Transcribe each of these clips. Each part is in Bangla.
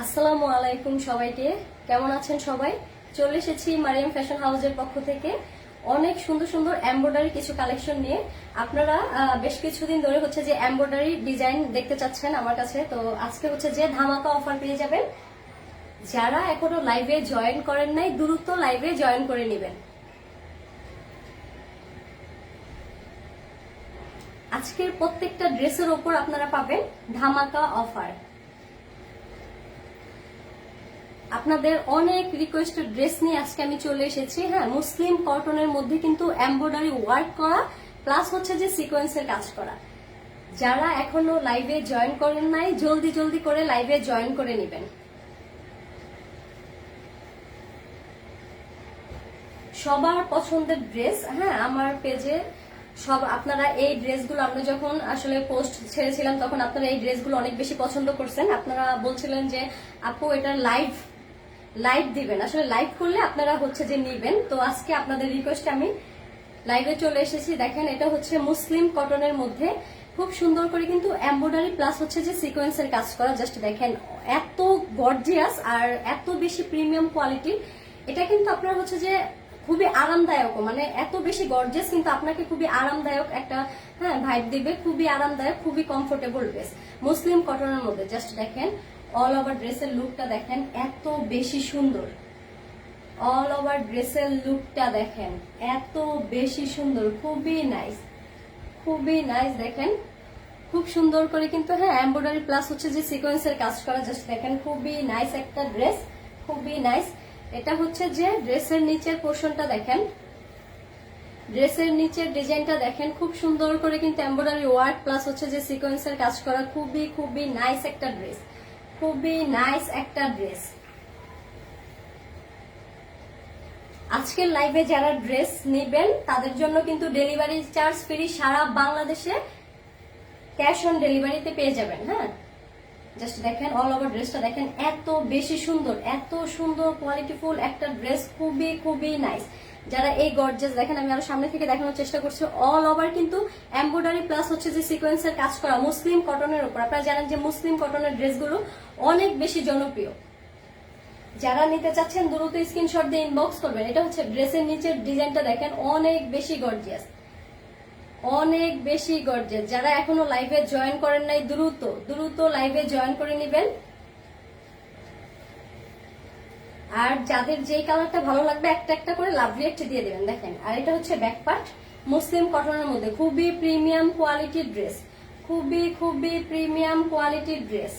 আসসালামু আলাইকুম সবাইকে। কেমন আছেন সবাই? চলে এসেছি মারিয়াম ফ্যাশন হাউসের পক্ষ থেকে অনেক সুন্দর সুন্দর এমব্রয়ডারি কিছু কালেকশন নিয়ে। আপনারা বেশ কিছুদিন ধরে হচ্ছে যে এমব্রয়ডারি ডিজাইন দেখতে চাচ্ছেন আমার কাছে, তো আজকে হচ্ছে যে ধামাকা অফার পেয়ে যাবেন। যারা এখনো লাইভে জয়েন করেন নাই দ্রুত লাইভে জয়েন করে নেবেন। আজকের প্রত্যেকটা ড্রেসের ওপর আপনারা পাবেন ধামাকা অফার। আপনাদের অনেক রিকোয়েস্টেড ড্রেস নিয়ে আজকে আমি চলে এসেছি। হ্যাঁ, মুসলিম কটনের মধ্যে কিন্তু এমব্রয়ডারি ওয়ার্ক করা প্লাস হচ্ছে যে সিকোয়েন্সের কাজ করা। যারা এখনো লাইভে জয়েন করেন নাই জলদি জলদি করে লাইভে জয়েন করে নেবেন। সবার পছন্দের ড্রেস, হ্যাঁ, আমার পেজে সব আপনারা এই ড্রেসগুলো আমরা যখন আসলে পোস্ট ছেড়েছিলাম তখন আপনারা এই ড্রেসগুলো অনেক বেশি পছন্দ করছেন। আপনারা বলছিলেন যে আপু এটা লাইভ দিবেন, আসলে লাইভ করলে আপনারা হচ্ছে যে নিবেন। তো আজকে আপনাদের রিকোয়েস্টে আমি লাইভে চলে এসেছি। দেখেন, এটা হচ্ছে মুসলিম কটনের মধ্যে খুব সুন্দর করে কিন্তু এমব্রয়ডারি প্লাস হচ্ছে যে সিকোয়েন্সের কাজ করা। জাস্ট দেখেন, এত গর্জিয়াস আর এত বেশি প্রিমিয়াম কোয়ালিটি। এটা কিন্তু আপনার হচ্ছে যে খুবই আরামদায়ক, মানে এত বেশি গর্জিয়াস কিন্তু আপনাকে খুবই আরামদায়ক একটা ভাইব দিবে। খুবই আরামদায়ক, খুবই কমফোর্টেবল ড্রেস মুসলিম কটনের মধ্যে। জাস্ট দেখেন অল ওভার ড্রেসের লুকটা দেখেন, এত বেশি সুন্দর। অল ওভার ড্রেসের লুকটা দেখেন, এত বেশি সুন্দর, খুবই নাইস, খুবই নাইস। দেখেন খুব সুন্দর করে কিন্তু এমব্রয়ডারি প্লাস হচ্ছে যে সিকোয়েন্সের কাজ করা। জাস্ট দেখেন খুবই নাইস একটা ড্রেস, খুবই নাইস। এটা হচ্ছে যে ড্রেসের নিচের পোর্শনটা দেখেন, ড্রেসের নিচের ডিজাইনটা দেখেন, খুব সুন্দর করে কিন্তু এমব্রয়ডারি ওয়ার্ক প্লাস হচ্ছে যে সিকোয়েন্সের কাজ করা। খুবই খুবই নাইস একটা ড্রেস, খুবই নাইস একটা ড্রেস। আজকের লাইভে যারা ড্রেস নেবেন তাদের জন্য কিন্তু ডেলিভারি চার্জ ফ্রি, সারা বাংলাদেশে ক্যাশ অন ডেলিভারিতে পেয়ে যাবেন। হ্যাঁ, জাস্ট দেখেন অল ওভার ড্রেসটা দেখেন, এত বেশি সুন্দর, এত সুন্দর কোয়ালিটিফুল একটা ড্রেস, খুবই খুবই নাইস। যারা এই গর্জিয়াস, দেখেন আমি আরো সামনে থেকে দেখানোর চেষ্টা করছি, অল ওভার কিন্তু এমব্রয়ডারি প্লাস হচ্ছে যে সিকোয়েন্সের কাজ করা মুসলিম কটনের উপর। আপনারা জানেন যে মুসলিম কটনের ড্রেসগুলো অনেক বেশি জনপ্রিয়। যারা নিতে চাচ্ছেন দ্রুত স্ক্রিনশট দিয়ে ইনবক্স করবেন। এটা হচ্ছে ড্রেসের নিচের ডিজাইনটা দেখেন, অনেক বেশি গর্জিয়াস, অনেক বেশি গর্জিয়াস। যারা এখনো লাইভে জয়েন করেন নাই দ্রুত দ্রুত লাইভে জয়েন করে নেবেন। আর যাদের যেই কালারটা ভালো লাগবে একটা একটা করে লাভ রিয়েক্ট দিয়ে দেবেন। দেখেন, আর এটা হচ্ছে ব্যাক পার্ট মুসলিম কটনের মধ্যে, খুবই প্রিমিয়াম কোয়ালিটির ড্রেস, খুবই খুবই প্রিমিয়াম কোয়ালিটির ড্রেস।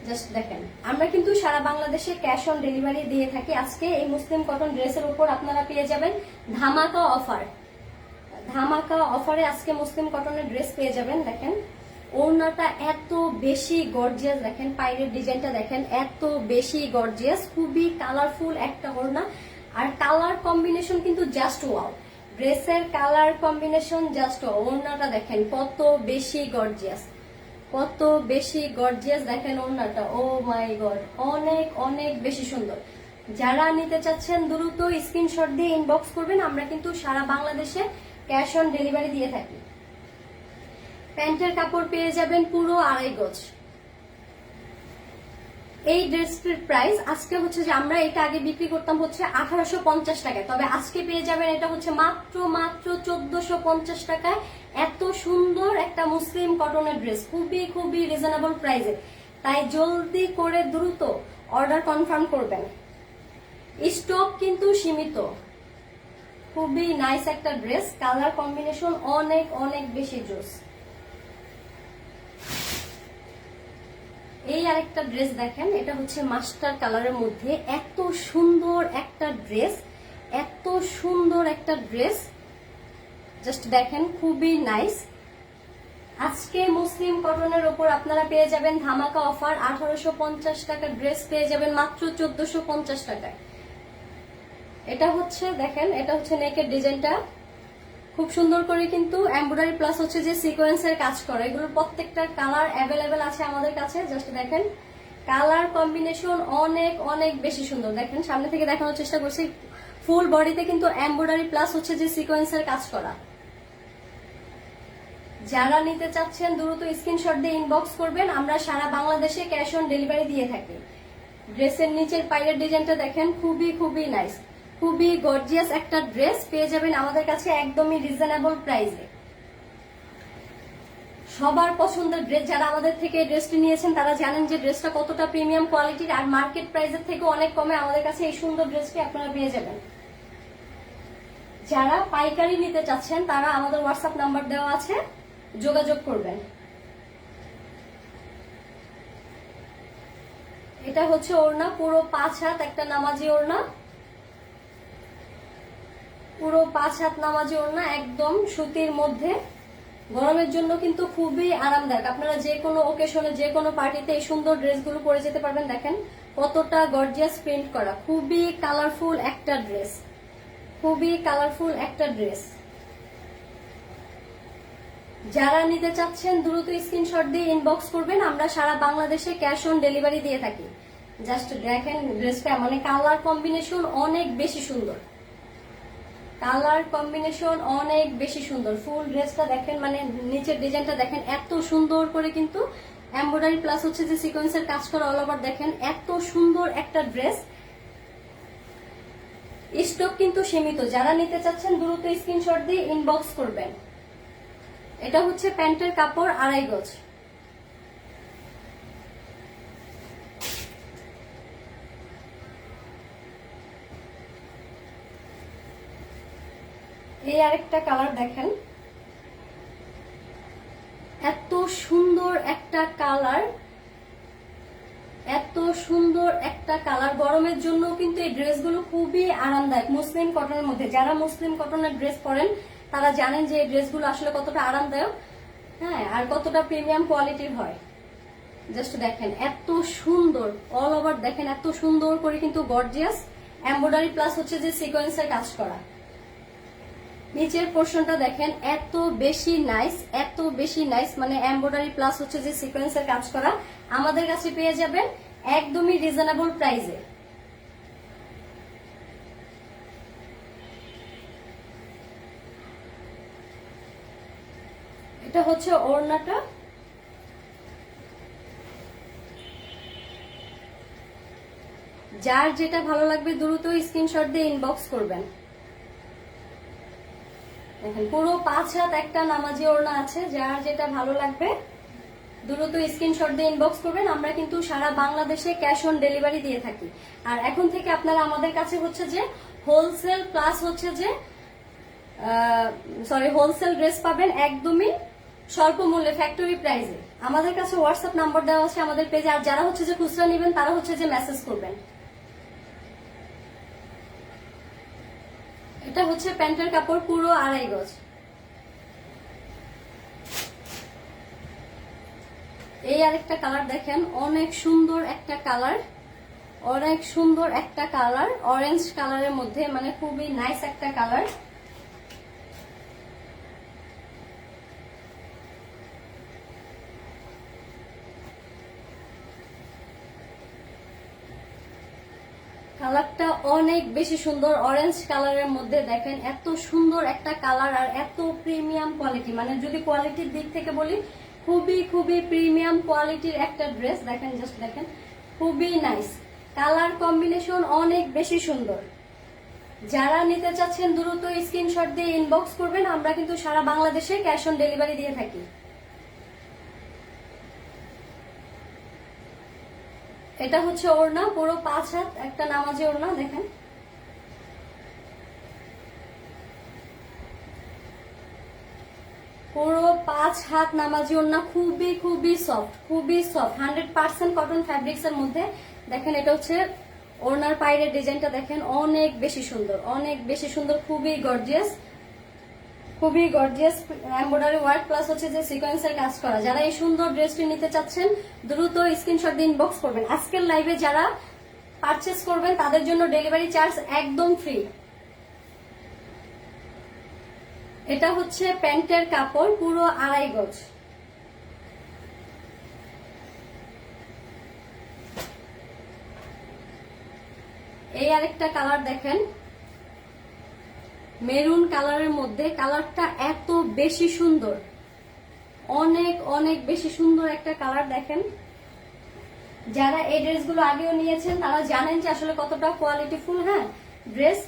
জাস্ট দেখেন, আমরা কিন্তু সারা বাংলাদেশে ক্যাশ অন ডেলিভারি দিয়ে থাকি। আজকে এই মুসলিম কটন ড্রেসের উপর আপনারা পেয়ে যাবেন ধামাকা অফার। ধামাকা অফারে আজকে মুসলিম কটনের ড্রেস পেয়ে যাবেন। দেখেন ওড়নাটা এত বেশি গর্জিয়াস, দেখেন পাইরের ডিজাইনটা দেখেন, এত বেশি গর্জিয়াস, খুবই কালারফুল একটা ওড়না। আর কালার কম্বিনেশন কিন্তু জাস্ট ওয়াও, ড্রেসের কালার কম্বিনেশন জাস্ট ওয়াও। ওড়নাটা দেখেন কত বেশি গর্জিয়াস, কত বেশি গর্জিয়াস। দেখেন ওড়নাটা, ও মাই গড, অনেক অনেক বেশি সুন্দর। যারা নিতে চাচ্ছেন দ্রুত স্ক্রিনশট দিয়ে ইনবক্স করবেন। আমরা কিন্তু সারা বাংলাদেশে ক্যাশ অন ডেলিভারি দিয়ে থাকি। প্যান্টের কাপড় পেয়ে যাবেন পুরো 2.5 গজ। এই ড্রেসটির প্রাইস আজকে হচ্ছে যে আমরা এটা আগে বিক্রি করতাম হচ্ছে 1850 টাকায়, তবে আজকে পেয়ে যাবেন এটা হচ্ছে মাত্র 1450 টাকায়। এত সুন্দর একটা মুসলিম কটনের ড্রেস, খুবই খুবই রিজনেবল প্রাইসে। তাই জলদি করে দ্রুত অর্ডার কনফার্ম করবেন, স্টক কিন্তু সীমিত। খুবই নাইস একটা ড্রেস, কালার কম্বিনেশন অনেক অনেক বেশি জোস। এই আরেকটা ড্রেস দেখেন, এটা হচ্ছে মাস্টার কালারের মধ্যে, এত সুন্দর একটা ড্রেস, এত সুন্দর একটা ড্রেস। জাস্ট দেখেন খুবই নাইস। আজকে মুসলিম কটনের উপর আপনারা পেয়ে যাবেন ধামাকা অফার। 1850 টাকার ড্রেস পেয়ে যাবেন মাত্র 1450 টাকায়। এটা হচ্ছে দেখেন, এটা হচ্ছে নেকের ডিজাইনটা, খুব সুন্দর করে কিন্তু এমব্রয়ডারি প্লাস হচ্ছে যে সিকোয়েন্সের কাজ করা। এগুলোর প্রত্যেকটার কালার অ্যাভেলেবেল আছে আমাদের কাছে। জাস্ট দেখেন কালার কম্বিনেশন অনেক অনেক বেশি সুন্দর। দেখেন সামনে থেকে দেখানোর চেষ্টা করছি, ফুল বডিতে কিন্তু এমব্রয়ডারি প্লাস হচ্ছে যে সিকোয়েন্সের কাজ করা। যারা নিতে চাচ্ছেন দ্রুত স্ক্রিনশট দিয়ে ইনবক্স করবেন, আমরা সারা বাংলাদেশে ক্যাশ অন ডেলিভারি দিয়ে থাকি। ড্রেসের নিচের পাইরের ডিজাইনটা দেখেন, খুবই খুবই নাইস, খুবই গর্জিয়াস একটা ড্রেস পেয়ে যাবেন আমাদের কাছে একদমই রিজনেবল প্রাইসে। সবার পছন্দের ড্রেস, যারা আমাদের থেকে ড্রেসটি নিয়েছেন তারা জানেন যে ড্রেসটা কতটা প্রিমিয়াম কোয়ালিটির, আর মার্কেট প্রাইসের থেকে অনেক কমে আমাদের কাছে এই সুন্দর ড্রেসটি আপনারা পেয়ে যাবেন। যারা পাইকারি নিতে চাচ্ছেন তারা আমাদের হোয়াটসঅ্যাপ নাম্বার দেওয়া আছে, যোগাযোগ করবেন। এটা হচ্ছে ওড়না, পুরো 5 হাত একটা নামাজি ওড়না, পুরো 5 হাত নামাজি ওড়না, একদম সুতির মধ্যে। গরমের জন্য কিন্তু খুবই আরামদায়ক, আপনারা যে কোনো ওকেশনে যে কোনো পার্টিতে এই সুন্দর ড্রেসগুলো পরে যেতে পারবেন। দেখেন কতটা গর্জিয়াস প্রিন্ট করা, খুবই কালারফুল একটা ড্রেস, খুবই কালারফুল একটা ড্রেস। যারা নিতে চাচ্ছেন দ্রুত স্ক্রিনশট দিয়ে ইনবক্স করবেন, আমরা সারা বাংলাদেশে ক্যাশ অন ডেলিভারি দিয়ে থাকি। জাস্ট দেখেন ড্রেসটা, মানে কালার কম্বিনেশন অনেক বেশি সুন্দর, কালার কম্বিনেশন অনেক বেশি সুন্দর। ফুল ড্রেসটা দেখেন, মানে নিচের ডিজাইনটা দেখেন, এত সুন্দর করে কিন্তু এমব্রয়ডারি প্লাস হচ্ছে যে সিকোয়েন্সের কাজ করা অল ওভার। দেখেন এত সুন্দর একটা ড্রেস। স্টক কিন্তু সীমিত, যারা নিতে চাচ্ছেন দ্রুত স্ক্রিনশট দিয়ে ইনবক্স করবেন। এটা হচ্ছে প্যান্টের কাপড়, 2.5 গজ। এই আরেকটা কালার দেখেন, এত সুন্দর একটা কালার, এত সুন্দর একটা কালার। গরমের জন্য কিন্তু এই ড্রেসগুলো খুবই আরামদায়ক, মুসলিম কটনের মধ্যে। যারা মুসলিম কটনের ড্রেস পরেন তারা জানেন যে এই ড্রেসগুলো আসলে কতটা আরামদায়ক, হ্যাঁ, আর কতটা প্রিমিয়াম কোয়ালিটির হয়। জাস্ট দেখেন এত সুন্দর অল ওভার, দেখেন এত সুন্দর করে কিন্তু গর্জিয়াস এমব্রয়ডারি প্লাস হচ্ছে যে সিকোয়েন্সের কাজ করা। নিচের পোর্শনটা দেখেন এত বেশি নাইস, এত বেশি নাইস, মানে এমব্রয়ডারি প্লাস হচ্ছে যে সিকোয়েন্সের কাজ করা। আমাদের কাছে পেয়ে যাবেন একদমই রিজনেবল প্রাইসে। এটা হচ্ছে ওড়নাটা, যার যেটা ভালো লাগবে দ্রুত স্ক্রিনশট দিয়ে ইনবক্স করবেন। দেখেন পুরো 5 হাত একটা নামাজি ওড়না আছে, যার যেটা ভালো লাগবে দ্রুত স্ক্রিনশট দিয়ে ইনবক্স করবেন। আমরা কিন্তু সারা বাংলাদেশে ক্যাশ অন ডেলিভারি দিয়ে থাকি। আর এখন থেকে আপনারা আমাদের কাছে হচ্ছে যে হোলসেল প্লাস হচ্ছে যে হোলসেল ড্রেস পাবেন একদমই স্বল্প মূল্যে, ফ্যাক্টরি প্রাইসে। আমাদের কাছে হোয়াটসঅ্যাপ নাম্বার দেওয়া আছে আমাদের পেজে, আর যারা হচ্ছে যে খুচরা নেবেন তারা হচ্ছে যে মেসেজ করবেন। এটা হচ্ছে প্যান্টের কাপড়, পুরো 2.5 গজ। এই আরেকটা কালার দেখেন, অনেক সুন্দর একটা কালার, অনেক সুন্দর একটা কালার, অরেঞ্জ কালারের মধ্যে, মানে খুবই নাইস একটা কালার। কালারটা অনেক বেশি সুন্দর, অরেঞ্জ কালারের মধ্যে। দেখেন এত সুন্দর একটা কালার আর এত প্রিমিয়াম কোয়ালিটি, মানে যদি কোয়ালিটির দিক থেকে বলি খুবই খুবই প্রিমিয়াম কোয়ালিটির একটা ড্রেস। দেখেন জাস্ট দেখেন, খুবই নাইস, কালার কম্বিনেশন অনেক বেশি সুন্দর। যারা নিতে চাচ্ছেন দ্রুত স্ক্রিনশট দিয়ে ইনবক্স করবেন, আমরা কিন্তু সারা বাংলাদেশে ক্যাশ অন ডেলিভারি দিয়ে থাকি। এটা হচ্ছে ওড়না, পুরো 5 হাত একটা নামাজি ওড়না। দেখেন পুরো 5 হাত নামাজি ওড়না, খুবই খুবই সফট, খুবই সফট, 100% কটন ফ্যাব্রিক্স এর মধ্যে। দেখেন এটা হচ্ছে ওড়নার পাইরের ডিজাইনটা দেখেন, অনেক বেশি সুন্দর, অনেক বেশি সুন্দর, খুবই গর্জিয়াস, খুবই গর্জিয়াস এমব্রয়ডারি ওয়ার্ক প্লাস হচ্ছে যে সিকোয়েন্সের কাজ করা। যারা এই সুন্দর ড্রেসটি নিতে চাচ্ছেন দ্রুত স্ক্রিনশট দিয়ে ইনবক্স করবেন। আজকের লাইভে যারা পারচেস করবেন তাদের জন্য ডেলিভারি চার্জ একদম ফ্রি। এটা হচ্ছে প্যান্টের কাপড়, পুরো 2.5 গজ। এই আরেকটা কালার দেখেন, মেরুন কালারের মধ্যে, কালারটা এত বেশি সুন্দর, অনেক অনেক বেশি সুন্দর একটা কালার। দেখেন, যারা এই ড্রেসগুলো আগেও নিয়েছেন তারা জানেন যে আসলে কতটা কোয়ালিটিফুল। হ্যাঁ, ড্রেস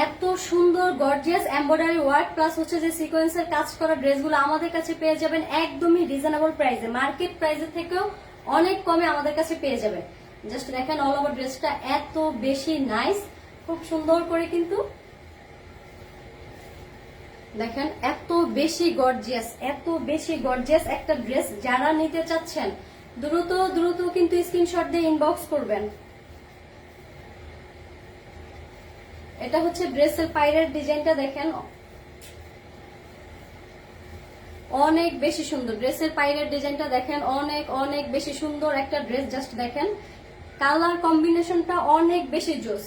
এত সুন্দর গর্জিয়াস এমব্রয়ডারি ওয়ার্ক প্লাস হচ্ছে যে সিকোয়েন্সের কাজ করা ড্রেসগুলো আমাদের কাছে পেয়ে যাবেন একদমই রিজনেবল প্রাইসে, মার্কেট প্রাইসের থেকেও অনেক কমে আমাদের কাছে পেয়ে যাবেন। জাস্ট দেখেন অল ওভার ড্রেসটা এত বেশি নাইস, খুব সুন্দর করে কিন্তু দেখেন এত বেশি গর্জিয়াস, এত বেশি গর্জিয়াস একটা ড্রেস। যারা নিতে চাচ্ছেন দ্রুত দ্রুত কিন্তু স্ক্রিনশট দিয়ে ইনবক্স করবেন। এটা হচ্ছে ড্রেসের পাইরের ডিজাইনটা, দেখেন অনেক বেশি সুন্দর। ড্রেসের পাইরের ডিজাইনটা দেখেন অনেক অনেক বেশি সুন্দর একটা ড্রেস। জাস্ট দেখেন কালার কম্বিনেশনটা অনেক বেশি জোস।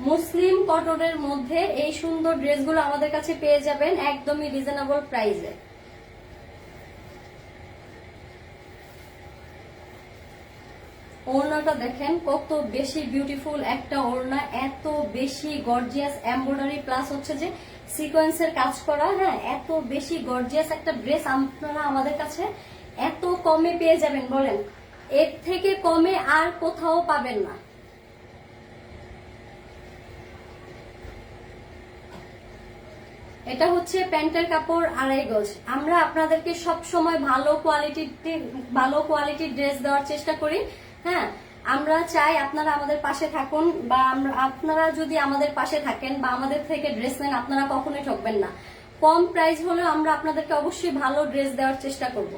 মুসলিম কটনের মধ্যে এই সুন্দর ড্রেসগুলো আমাদের কাছে পেয়ে যাবেন একদমই রিজনেবল প্রাইসে। ওড়নাটা দেখেন কত বেশি বিউটিফুল একটা ওড়না, এত বেশি গর্জিয়াস এমব্রয়ডারি প্লাস হচ্ছে যে সিকোয়েন্সের কাজ করা। হ্যাঁ, এত বেশি গর্জিয়াস একটা ড্রেস আপনারা আমাদের কাছে এত কমে পেয়ে যাবেন, বলেন এর থেকে কমে আর কোথাও পাবেন না। এটা হচ্ছে প্যান্টের কাপড় 2.5 গজ। আমরা আপনাদেরকে সব সময় ভালো কোয়ালিটির ড্রেস দেওয়ার চেষ্টা করি। হ্যাঁ, আমরা চাই আপনারা আমাদের পাশে থাকুন, বা আপনারা যদি আমাদের পাশে থাকেন বা আমাদের থেকে ড্রেস নেন আপনারা কখনোই ঠকবেন না। কম প্রাইস হলেও আমরা আপনাদেরকে অবশ্যই ভালো ড্রেস দেওয়ার চেষ্টা করব।